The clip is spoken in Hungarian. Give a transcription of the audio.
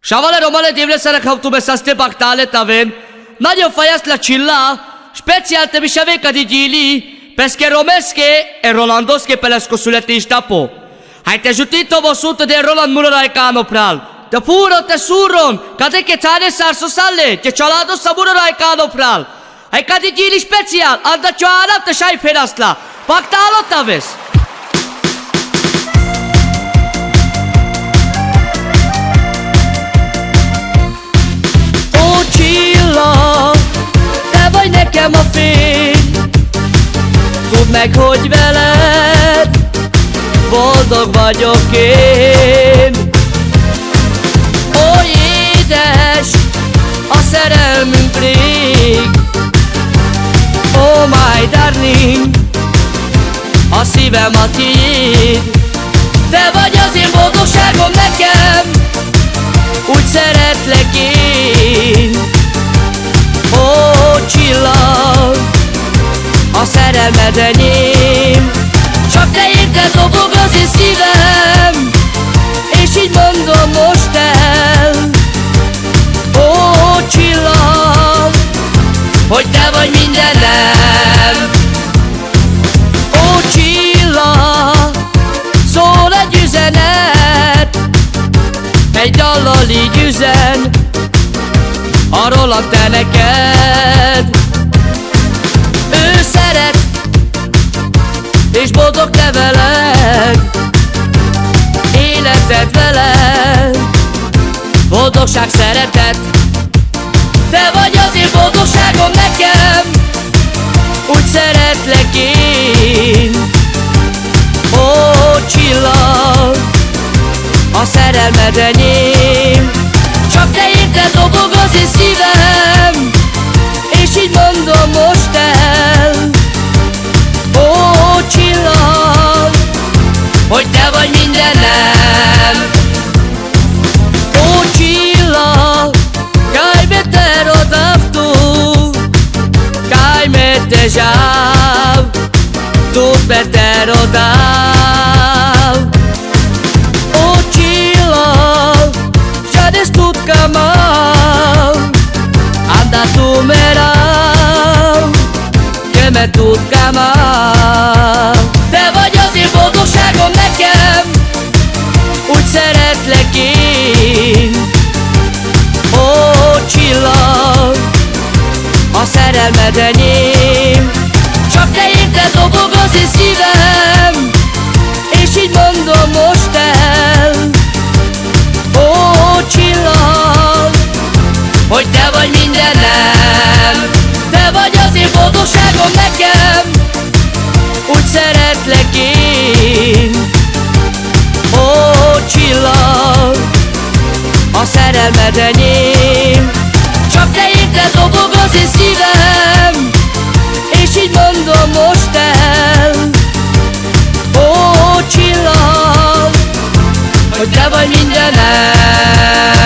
Shavale romale divlesere khautume saste baktale tavem. Nagyon fajas la chilla, special te bishaveka di gili, peske romeske e rolandoske pelesko születésnapó. Hai te jutito bosuto de Roland Murorai Kanopral. Te puro te suron, kade ke tane sarso salle, te chalado Samurai Kanopral. Hai kadi gili special, anda choara te shai ferasla. Baktalo taves. Te vagy nekem a fény, tudd meg, hogy veled boldog vagyok én. Oly édes a szerelmünk rég, oh my darling, a szívem a tiéd. Te vagy az én boldogságom nekem, úgy szeretlek én. Ó, csillag, a szerelmed enyém. Csak te érted, dobog az én szívem, és így mondom most el. Ó, csillag, hogy te vagy mindenem. Ó, csillag, szól egy üzenet, egy dallal így üzen arról a te neked. Ő szeret, és boldog te veled, életed veled, boldogság, szeretet. Te vagy az én boldogságom nekem, úgy szeretlek én. Ó, csillag, a szerelmed enyém. Csak te érted, dobog az én szívem, és így mondom most el. Ó, csillag, hogy te vagy mindenem. Ó, csillag, kaj me te rodavtu, kaj me te žav, tudd me te rodav. Ó, csillag, žades tutka mal, anda tu merav, que me tutka mal. Te vagy az én boldogságom nekem, úgy szeretlek én. Ó, csillag, a szerelmed enyém. Csak te érted, dobog az én szívem, és így mondom most el. Ó, csillag, hogy te vagy mindenem. Te vagy az én boldogságom nekem, úgy szeretlek én. Ó, csillag, a szerelmed enyém. Csak te érted, dobog az én szívem, és így mondom most el. Ó, csillag, hogy te vagy mindenem.